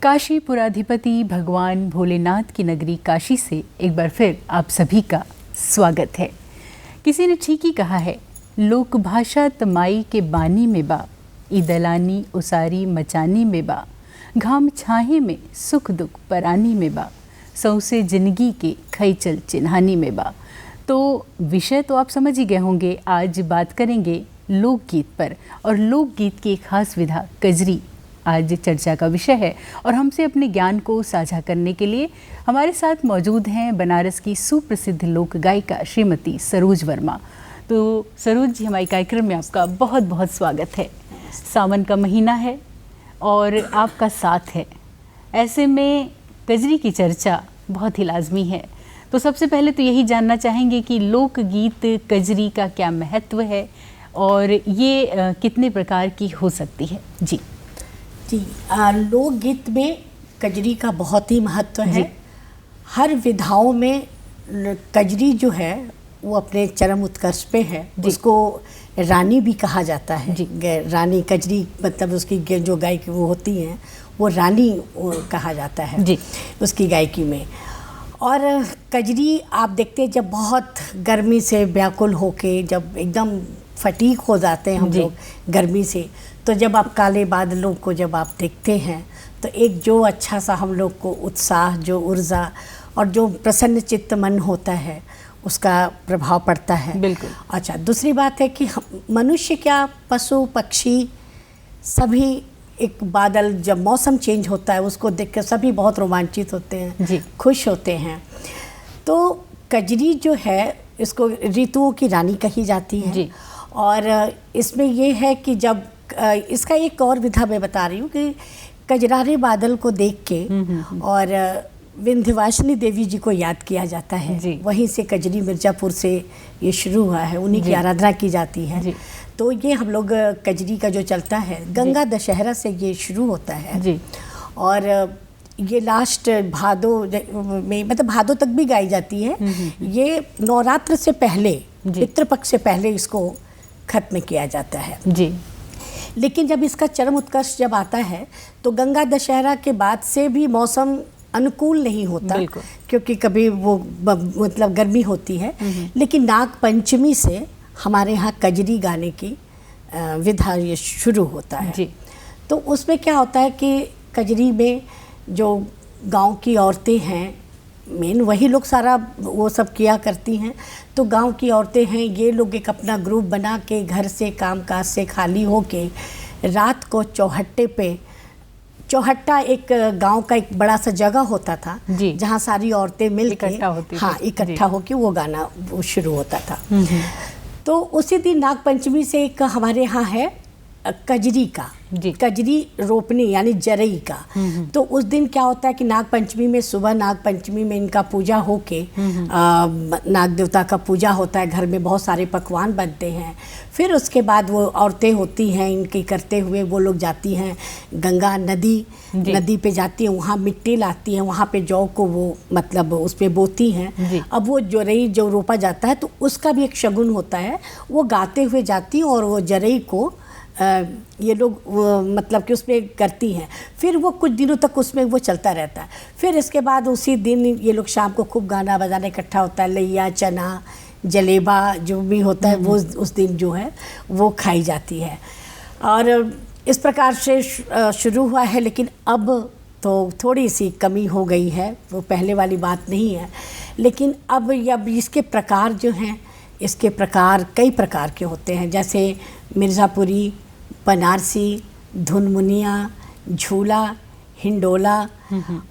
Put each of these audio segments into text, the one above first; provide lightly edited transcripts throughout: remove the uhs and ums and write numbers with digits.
काशीपुराधिपति भगवान भोलेनाथ की नगरी काशी से एक बार फिर आप सभी का स्वागत है। किसी ने ठीक ही कहा है, लोक भाषा तमाई के बानी में बा, ईदलानी उसारी मचानी में बा, घाम छाहे में सुख दुख परानी में बा, सौसे जिंदगी के खैचल चिन्हानी में बा। तो विषय तो आप समझ ही गए होंगे। आज बात करेंगे लोकगीत पर, और लोकगीत की एक खास विधा कजरी आज चर्चा का विषय है। और हमसे अपने ज्ञान को साझा करने के लिए हमारे साथ मौजूद हैं बनारस की सुप्रसिद्ध लोक गायिका श्रीमती सरोज वर्मा। तो सरोज जी, हमारे कार्यक्रम में आपका बहुत बहुत स्वागत है। सावन का महीना है और आपका साथ है, ऐसे में कजरी की चर्चा बहुत ही लाजमी है। तो सबसे पहले तो यही जानना चाहेंगे कि लोकगीत कजरी का क्या महत्व है और ये कितने प्रकार की हो सकती है। जी जी, लोकगीत में कजरी का बहुत ही महत्व है। हर विधाओं में कजरी जो है वो अपने चरम उत्कर्ष पे है। उसको रानी भी कहा जाता है। रानी कजरी मतलब उसकी जो गायकी वो होती हैं वो रानी कहा जाता है जी उसकी गायकी में। और कजरी आप देखते हैं जब बहुत गर्मी से व्याकुल होके जब एकदम फटीक हो जाते हैं हम लोग गर्मी से, तो जब आप काले बादलों को जब आप देखते हैं तो एक जो अच्छा सा हम लोग को उत्साह, जो ऊर्जा और जो प्रसन्न चित्त मन होता है उसका प्रभाव पड़ता है। बिल्कुल। अच्छा, दूसरी बात है कि मनुष्य क्या, पशु पक्षी सभी एक बादल जब मौसम चेंज होता है उसको देख कर सभी बहुत रोमांचित होते हैं, खुश होते हैं। तो कजरी जो है इसको ऋतुओं की रानी कही जाती है जी। और इसमें ये है कि जब इसका एक और विधा मैं बता रही हूँ कि कजरारे बादल को देख के और विंध्यवासिनी देवी जी को याद किया जाता है। वहीं से कजरी मिर्ज़ापुर से ये शुरू हुआ है, उन्हीं की आराधना की जाती है। तो ये हम लोग कजरी का जो चलता है गंगा दशहरा से ये शुरू होता है और ये लास्ट भादो में, मतलब भादो तक भी गाई जाती है। ये नवरात्र से पहले, पितृपक्ष से पहले इसको खत्म किया जाता है जी। लेकिन जब इसका चरम उत्कर्ष जब आता है तो गंगा दशहरा के बाद से भी मौसम अनुकूल नहीं होता, क्योंकि कभी वो मतलब गर्मी होती है। लेकिन नाग पंचमी से हमारे यहाँ कजरी गाने की विधा ये शुरू होता है जी। तो उसमें क्या होता है कि कजरी में जो गांव की औरतें हैं, मेन वही लोग सारा वो सब किया करती हैं। तो गांव की औरतें हैं, ये लोग एक अपना ग्रुप बना के घर से काम काज से खाली होके रात को चौहट्टे पे, चौहट्टा एक गांव का एक बड़ा सा जगह होता था जहां सारी औरतें मिल के इकट्ठा होके वो गाना वो शुरू होता था। तो उसी दिन नाग पंचमी से एक हमारे यहाँ है कजरी का, कजरी रोपनी यानी जरई का। तो उस दिन क्या होता है कि नाग पंचमी में सुबह नाग पंचमी में इनका पूजा होके नाग देवता का पूजा होता है, घर में बहुत सारे पकवान बनते हैं। फिर उसके बाद वो औरतें होती हैं इनके करते हुए वो लोग जाती हैं गंगा नदी पे जाती हैं, वहाँ मिट्टी लाती हैं, वहाँ पे जौ को वो मतलब उस पर बोती हैं। अब वो जरई जो रोपा जाता है तो उसका भी एक शगुन होता है, वो गाते हुए जाती हैं और वो जरई को ये लोग मतलब कि उसमें करती हैं। फिर वो कुछ दिनों तक उसमें वो चलता रहता है। फिर इसके बाद उसी दिन ये लोग शाम को खूब गाना बजाना इकट्ठा होता है, लैया चना जलेबा जो भी होता है वो उस दिन जो है वो खाई जाती है। और इस प्रकार से शुरू हुआ है। लेकिन अब तो थोड़ी सी कमी हो गई है, वो पहले वाली बात नहीं है। लेकिन अब इसके प्रकार जो हैं, इसके प्रकार कई प्रकार के होते हैं, जैसे मिर्ज़ापुरी, बनारसी, धुनमुनिया, झूला, हिंडोला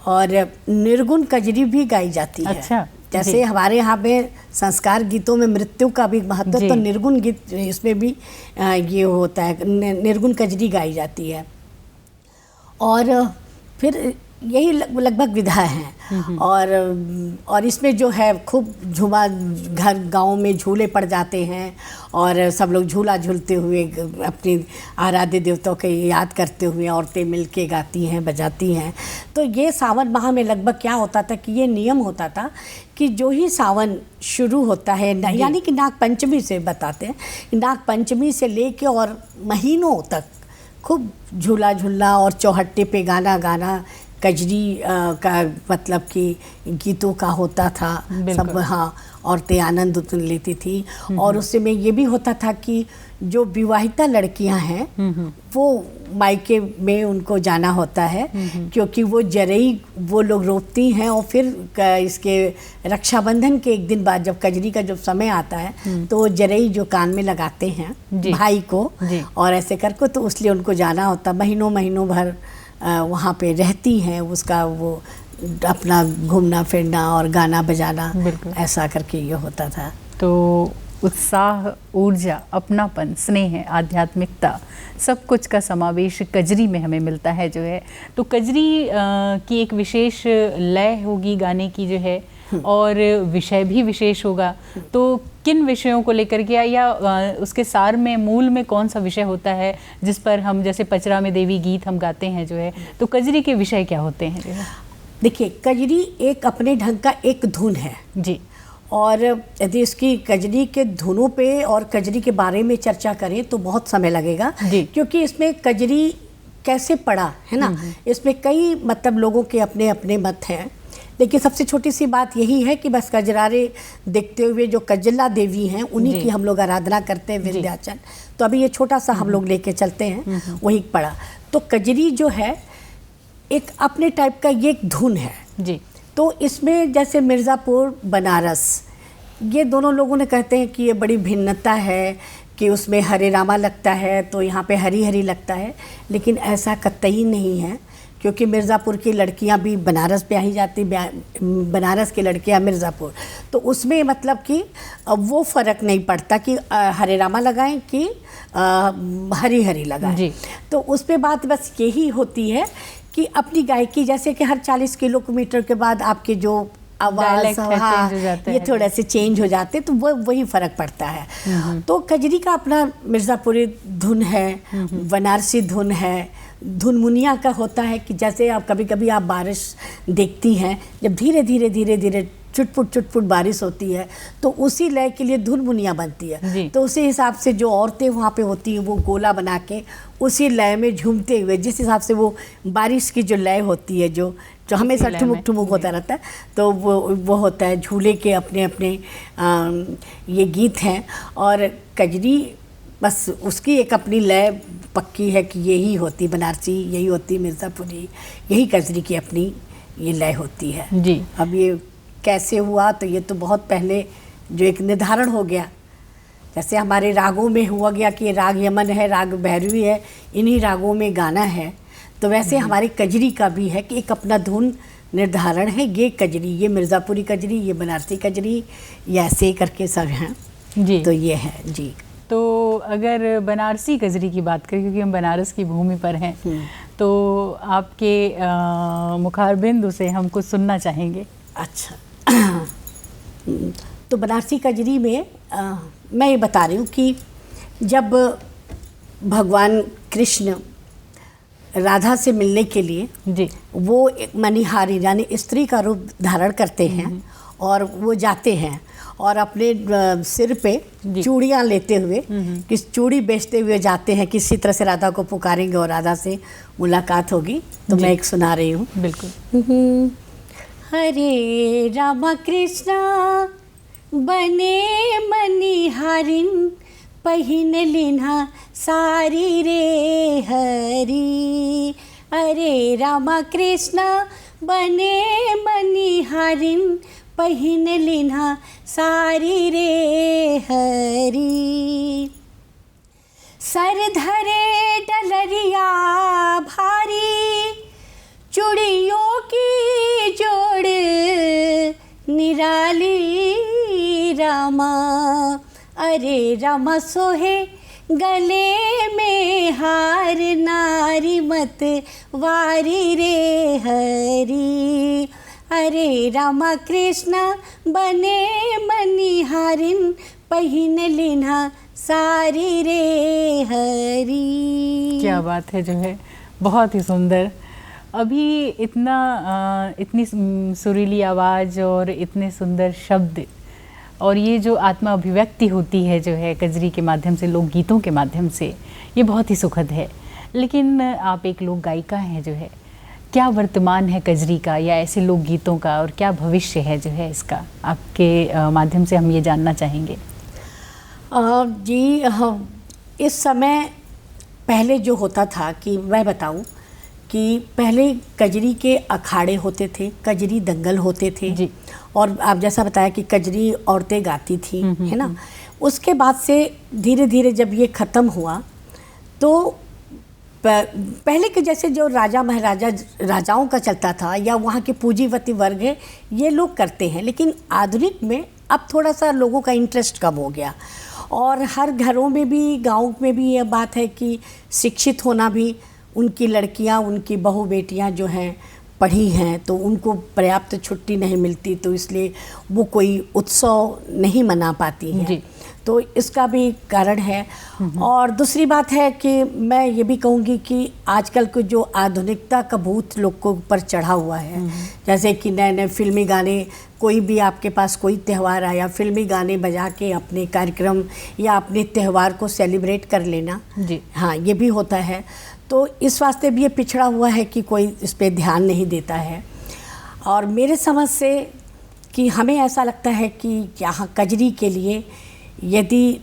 और निर्गुण कजरी भी गाई जाती है। अच्छा, जैसे हमारे यहाँ पे संस्कार गीतों में मृत्यु का भी महत्व, तो निर्गुण गीत इसमें भी ये होता है, निर्गुण कजरी गाई जाती है। और फिर यही लगभग विधा हैं। और इसमें जो है खूब झूमा, घर गांव में झूले पड़ जाते हैं और सब लोग झूला झूलते हुए अपनी आराध्य देवताओं के याद करते हुए औरतें मिलके गाती हैं, बजाती हैं। तो ये सावन माह में लगभग क्या होता था कि ये नियम होता था कि जो ही सावन शुरू होता है, यानी कि नाग पंचमी से बताते हैं, नाग पंचमी से लेके और महीनों तक खूब झूला झूलना और चौहट्टे पे गाना गाना, कजरी का मतलब कि गीतों का होता था सब। हाँ, औरतें आनंद लेती थी। और उससे में ये भी होता था कि जो विवाहिता लड़कियां हैं वो मायके में उनको जाना होता है, क्योंकि वो जरई वो लोग रोपती हैं और फिर इसके रक्षाबंधन के एक दिन बाद जब कजरी का जब समय आता है तो वो जरई जो कान में लगाते हैं भाई को, और ऐसे करके तो उसलिए उनको जाना होता, महीनों महीनों भर वहाँ पे रहती हैं, उसका वो अपना घूमना फिरना और गाना बजाना ऐसा करके ये होता था। तो उत्साह, ऊर्जा, अपनापन, स्नेह, आध्यात्मिकता, सब कुछ का समावेश कजरी में हमें मिलता है जो है। तो कजरी की एक विशेष लय होगी गाने की जो है, और विषय भी विशेष होगा। तो किन विषयों को लेकर के या उसके सार में मूल में कौन सा विषय होता है जिस पर हम, जैसे पचरा में देवी गीत हम गाते हैं जो है, तो कजरी के विषय क्या होते हैं जो है? देखिए, कजरी एक अपने ढंग का एक धुन है जी, और यदि इसकी कजरी के धुनों पे और कजरी के बारे में चर्चा करें तो बहुत समय लगेगा, क्योंकि इसमें कजरी कैसे पड़ा है ना, इसमें कई मतलब लोगों के अपने अपने मत हैं। लेकिन सबसे छोटी सी बात यही है कि बस कजरारे देखते हुए जो कजला देवी हैं उन्हीं की हम लोग आराधना करते हैं, विंध्याचल। तो अभी ये छोटा सा हम लोग लेके चलते हैं, वही पड़ा। तो कजरी जो है एक अपने टाइप का ये एक धुन है जी। तो इसमें जैसे मिर्ज़ापुर, बनारस, ये दोनों लोगों ने कहते हैं कि ये बड़ी भिन्नता है कि उसमें हरे रामा लगता है तो यहाँ पे हरी हरी लगता है, लेकिन ऐसा कतई नहीं है, क्योंकि मिर्ज़ापुर की लड़कियाँ भी बनारस पे आई जाती, बनारस की लड़कियाँ मिर्ज़ापुर, तो उसमें मतलब कि वो फ़र्क नहीं पड़ता कि हरे रामा लगाएं कि हरी हरी लगाएं। तो उस पर बात बस यही होती है कि अपनी गायकी, जैसे कि हर 40 किलोमीटर के बाद आपके जो आवाज़, हाँ, ये थोड़ा से चेंज हो जाते, तो वो वही फ़र्क पड़ता है। तो कजरी का अपना मिर्ज़ापुरी धुन है, बनारसी धुन है, धुन मुनिया का होता है कि जैसे आप कभी कभी आप बारिश देखती हैं, जब धीरे धीरे धीरे धीरे चुटपुट बारिश होती है तो उसी लय के लिए धुन मुनिया बनती है। तो उसी हिसाब से जो औरतें वहाँ पे होती हैं वो गोला बना के उसी लय में झूमते हुए, जिस हिसाब से वो बारिश की जो लय होती है जो हमेशा ठुमुक होता रहता है, तो वो होता है। झूले के अपने अपने ये गीत हैं, और कजरी बस उसकी एक अपनी लय पक्की है कि यही होती बनारसी, यही होती मिर्ज़ापुरी, यही कजरी की अपनी ये लय होती है जी। अब ये कैसे हुआ, तो ये तो बहुत पहले जो एक निर्धारण हो गया, जैसे हमारे रागों में हुआ गया कि राग यमन है, राग भैरवी है, इन्हीं रागों में गाना है, तो वैसे हमारी कजरी का भी है कि एक अपना धुन निर्धारण है। ये कजरी, ये मिर्ज़ापुरी कजरी, ये बनारसी कजरी, ये ऐसे करके सब हैं जी। तो ये है जी। तो अगर बनारसी कजरी की बात करें, क्योंकि हम बनारस की भूमि पर हैं, तो आपके मुखारबिंद से हम कुछ सुनना चाहेंगे। अच्छा तो बनारसी कजरी में मैं ये बता रही हूँ कि जब भगवान कृष्ण राधा से मिलने के लिए जी वो एक मणिहारी यानी स्त्री का रूप धारण करते हैं और वो जाते हैं और अपने सिर पे चूड़ियाँ लेते हुए, किस चूड़ी बेचते हुए जाते हैं, किसी तरह से राधा को पुकारेंगे और राधा से मुलाकात होगी। तो मैं एक सुना रही हूँ। बिल्कुल। हरे रामा कृष्णा बने मणिहारिन, पहिन लिन्हा सारी रे हरी। हरे रामा कृष्णा बने मणिहारिन, पहिन लिन्हा सारी रे हरी। सर धरे डलरिया भारी, चूड़ियों की जोड़ निराली रामा। अरे रामा सोहे गले में हार, नारी मत वारी रे हरी। अरे रामा कृष्णा बने मणिहारिन, पहिन लिन्हा सारी रे हरी। क्या बात है जो है, बहुत ही सुंदर। अभी इतनी सुरीली आवाज़ और इतने सुंदर शब्द और ये जो आत्मा अभिव्यक्ति होती है जो है कजरी के माध्यम से, लोकगीतों के माध्यम से, ये बहुत ही सुखद है। लेकिन आप एक लोक गायिका हैं जो है, क्या वर्तमान है कजरी का या ऐसे लोकगीतों का, और क्या भविष्य है जो है इसका, आपके माध्यम से हम ये जानना चाहेंगे। जी, इस समय पहले जो होता था कि मैं बताऊं कि पहले कजरी के अखाड़े होते थे, कजरी दंगल होते थे जी। और आप जैसा बताया कि कजरी औरतें गाती थी, है ना। उसके बाद से धीरे धीरे जब ये ख़त्म हुआ तो पहले के जैसे जो राजा महाराजा राजाओं का चलता था या वहाँ के पूंजीपति वर्ग है, ये लोग करते हैं, लेकिन आधुनिक में अब थोड़ा सा लोगों का इंटरेस्ट कम हो गया। और हर घरों में भी, गाँव में भी ये बात है कि शिक्षित होना भी, उनकी लड़कियां, उनकी बहू बेटियां जो हैं पढ़ी हैं तो उनको पर्याप्त छुट्टी नहीं मिलती, तो इसलिए वो कोई उत्सव नहीं मना पाती हैं, तो इसका भी कारण है। और दूसरी बात है कि मैं ये भी कहूँगी कि आजकल को जो आधुनिकता का भूत लोग को ऊपर चढ़ा हुआ है, जैसे कि नए नए फिल्मी गाने, कोई भी आपके पास कोई त्यौहार आया, फिल्मी गाने बजा के अपने कार्यक्रम या अपने त्यौहार को सेलिब्रेट कर लेना जी, हाँ, ये भी होता है। तो इस वास्ते भी ये पिछड़ा हुआ है कि कोई इस पर ध्यान नहीं देता है। और मेरे समझ से कि हमें ऐसा लगता है कि यहाँ कजरी के लिए यदि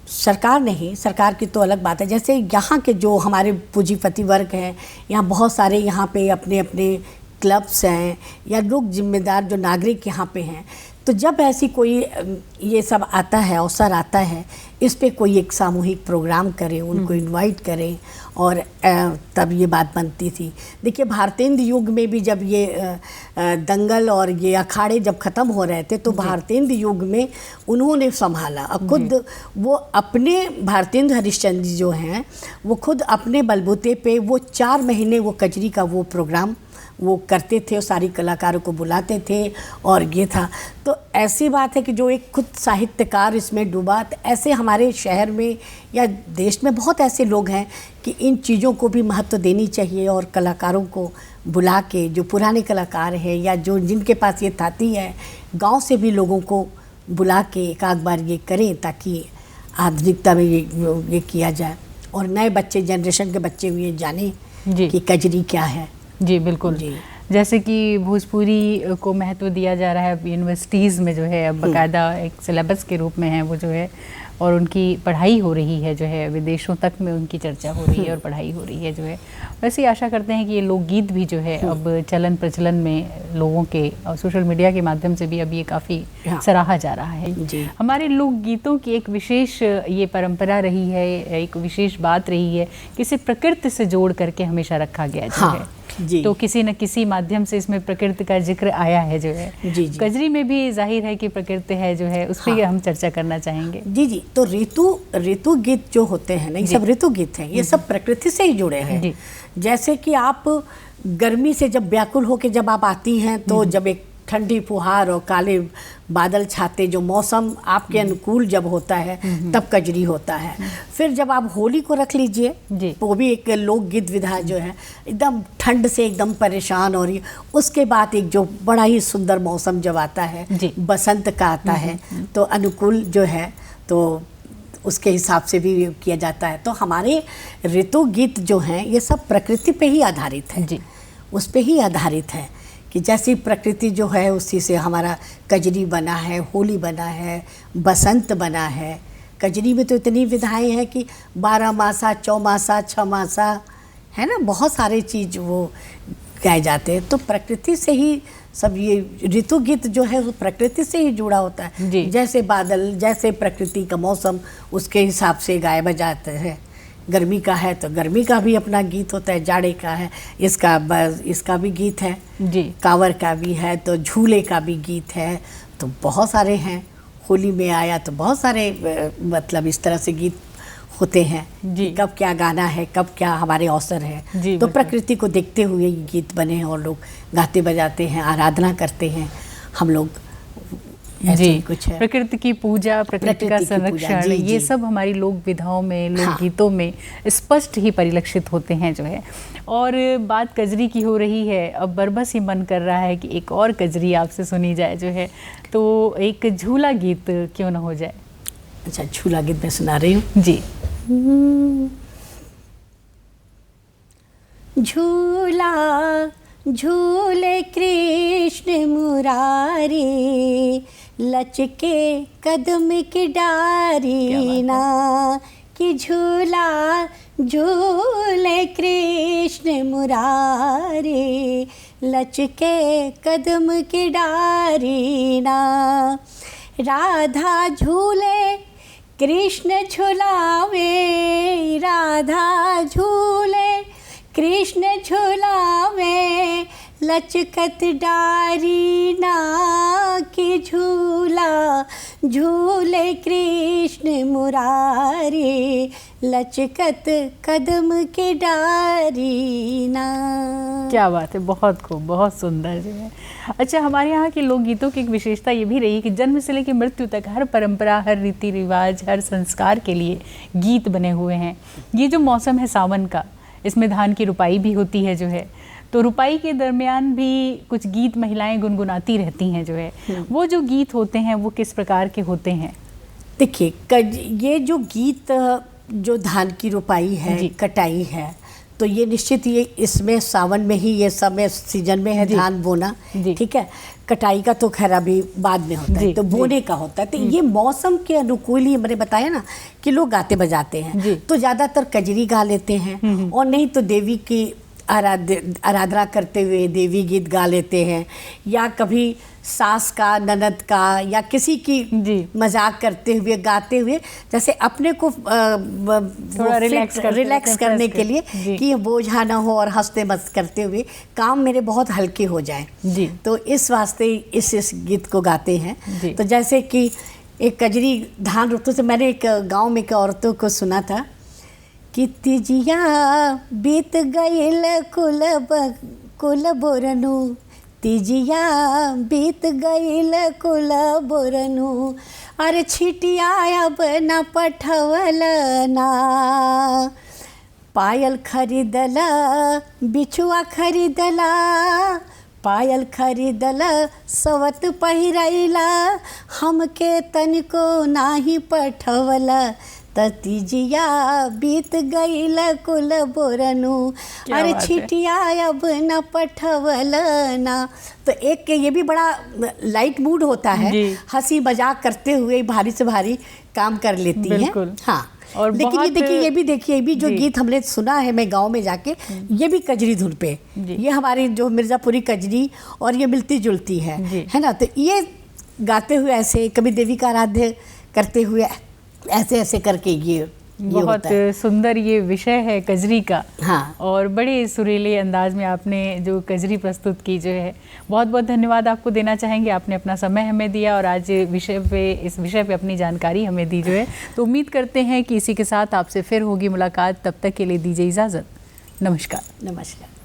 सरकार नहीं, सरकार की तो अलग बात है, जैसे यहाँ के जो हमारे पूंजीपति वर्ग हैं, यहाँ बहुत सारे यहाँ पे अपने अपने क्लब्स हैं या लोग जिम्मेदार जो नागरिक यहाँ पे हैं, तो जब ऐसी कोई ये सब आता है, अवसर आता है, इस पे कोई एक सामूहिक प्रोग्राम करें, उनको इनवाइट करें, और तब ये बात बनती थी। देखिए भारतेंद्र युग में भी जब ये दंगल और ये अखाड़े जब ख़त्म हो रहे थे तो भारतेंद्र युग में उन्होंने संभाला, और खुद वो अपने भारतेंद्र हरिश्चंद्र जी जो हैं वो खुद अपने बलबूते पे वो 4 महीने वो कजरी का वो प्रोग्राम वो करते थे और सारी कलाकारों को बुलाते थे, और ये था। तो ऐसी बात है कि जो एक खुद साहित्यकार इसमें डूबा, तो ऐसे हमारे शहर में या देश में बहुत ऐसे लोग हैं कि इन चीज़ों को भी महत्व देनी चाहिए, और कलाकारों को बुला के, जो पुराने कलाकार हैं या जो जिनके पास ये थाती है, गांव से भी लोगों को बुला के एक आध बार ये करें, ताकि आधुनिकता में ये किया जाए और नए बच्चे, जनरेशन के बच्चे ये जाने कि कजरी क्या है। जी बिल्कुल जी। जैसे कि भोजपुरी को महत्व दिया जा रहा है यूनिवर्सिटीज़ में, जो है अब बाकायदा एक सिलेबस के रूप में है वो जो है, और उनकी पढ़ाई हो रही है, जो है विदेशों तक में उनकी चर्चा हो रही है और पढ़ाई हो रही है जो है। वैसे ही आशा करते हैं कि ये लोकगीत भी जो है अब चलन प्रचलन में लोगों के और सोशल मीडिया के माध्यम से भी अब ये काफ़ी सराहा जा रहा है। हमारे लोकगीतों की एक विशेष ये परंपरा रही है, एक विशेष बात रही है कि इसे प्रकृति से जोड़ करके हमेशा रखा गया जो है। तो किसी न किसी माध्यम से इसमें प्रकृति का जिक्र आया है जो है। कजरी में भी जाहिर है कि प्रकृति है जो है, उस पर हम चर्चा करना चाहेंगे। जी। तो ऋतु गीत जो होते हैं ना, ये सब ऋतु गीत हैं, ये सब प्रकृति से ही जुड़े हैं। जैसे कि आप गर्मी से जब व्याकुल होकर जब आप आती हैं, तो जब एक ठंडी फुहार और काले बादल छाते जो मौसम आपके अनुकूल जब होता है, तब कजरी होता है। फिर जब आप होली को रख लीजिए, वो भी एक लोकगीत विधा जो है, एकदम ठंड से एकदम परेशान हो रही है, उसके बाद एक जो बड़ा ही सुंदर मौसम जब आता है, बसंत का आता है, तो अनुकूल जो है, तो उसके हिसाब से भी किया जाता है। तो हमारे ऋतु गीत जो हैं ये सब प्रकृति पे ही आधारित है, उस पे ही आधारित है कि जैसी प्रकृति जो है उसी से हमारा कजरी बना है, होली बना है, बसंत बना है। कजरी में तो इतनी विधाएं हैं कि 12 मासा, चौमासा, 6 मासा, है ना, बहुत सारे चीज़ वो गाए जाते हैं। तो प्रकृति से ही सब ये ऋतु गीत जो है वो प्रकृति से ही जुड़ा होता है। जैसे बादल, जैसे प्रकृति का मौसम, उसके हिसाब से गाए बजाते हैं। गर्मी का है तो गर्मी का भी अपना गीत होता है, जाड़े का है इसका भी गीत है जी, कांवर का भी है, तो झूले का भी गीत है, तो बहुत सारे हैं। होली में आया तो बहुत सारे मतलब इस तरह से गीत होते हैं जी, कब क्या गाना है, कब क्या हमारे अवसर है। तो प्रकृति को देखते हुए ये गीत बने हैं और लोग गाते बजाते हैं, आराधना करते हैं हम लोग। जी, कुछ है प्रकृति की पूजा, प्रकृति का संरक्षण, ये सब हमारी लोक विधाओं में, लोकगीतों में स्पष्ट ही परिलक्षित होते हैं जो है। और बात कजरी की हो रही है, अब बरबस ही मन कर रहा है कि एक और कजरी आपसे सुनी जाए जो है, तो एक झूला गीत क्यों ना हो जाए। अच्छा, झूला गीत मैं सुना रही हूँ जी। झूला झूले कृष्ण मुरारी, लचके कदम की डारी ना, कि झूला झूले कृष्ण मुरारी, लचके कदम की डारी ना। राधा झूले कृष्ण झुलावे, राधा झूले कृष्ण झुलावे, लचकत डारी ना, कि झूला झूले कृष्ण मुरारी, लचकत कदम के डारी ना। क्या बात है, बहुत खूब, बहुत सुंदर जो है। अच्छा, हमारे यहाँ के लोकगीतों की एक विशेषता ये भी रही है कि जन्म से लेकर मृत्यु तक हर परंपरा, हर रीति रिवाज, हर संस्कार के लिए गीत बने हुए हैं। ये जो मौसम है सावन का, इसमें धान की रुपाई भी होती है जो है, तो रुपाई के दरमियान भी कुछ गीत महिलाएं गुनगुनाती रहती हैं जो है, वो जो गीत होते हैं वो किस प्रकार के होते हैं? देखिए, ये जो गीत जो धान की रुपाई है, कटाई है, तो ये निश्चित ये इसमें सावन में ही ये समय सीजन में है धान बोना, ठीक है। कटाई का तो खैर अभी बाद में होता है, तो बोने का होता है। तो ये मौसम के अनुकूल ही मैंने बताया ना कि लोग गाते बजाते हैं, तो ज़्यादातर कजरी गा लेते हैं, और नहीं तो देवी की आराधना करते हुए देवी गीत गा लेते हैं, या कभी सास का, ननद का, या किसी की मजाक करते हुए गाते हुए, जैसे अपने को थोड़ा रिलैक्स करने के लिए कि ये बोझा ना हो और हंसते मस्त करते हुए काम मेरे बहुत हल्के हो जाए, तो इस वास्ते इस गीत को गाते हैं। तो जैसे कि एक कजरी धान रुतु से मैंने एक गाँव में एक औरतों को सुना था कि तिजिया बीत गईल कुल बोरनु, तिजिया बीत गईल कुल बोरनु, अरे छिटिया अब न पठवल ना, पायल खरीदला बिछुआ खरीदला, पायल खरीदला सवत पहिरैला, हमके तनिको नाही पठवला, तीजिया बीत गईल कुल बोरनु, अरे छिटिया अब न पठवल ना। तो एक ये भी बड़ा लाइट मूड होता है, हंसी मजाक करते हुए भारी से भारी काम कर लेती है। हाँ, और लेकिन ये भी जो गीत हमने सुना है मैं गांव में जाके, ये भी कजरी धुन पे, ये हमारी जो मिर्ज़ापुरी कजरी और ये मिलती जुलती है ना। तो ये गाते हुए ऐसे कभी देवी का आराध्य करते हुए ऐसे ऐसे करके ये बहुत सुंदर ये विषय है कजरी का। हाँ, और बड़े सुरीले अंदाज में आपने जो कजरी प्रस्तुत की जो है, बहुत बहुत धन्यवाद आपको देना चाहेंगे। आपने अपना समय हमें दिया और आज इस विषय पे अपनी जानकारी हमें दी जो है। तो उम्मीद करते हैं कि इसी के साथ आपसे फिर होगी मुलाकात। तब तक के लिए दीजिए इजाज़त। नमस्कार। नमस्कार।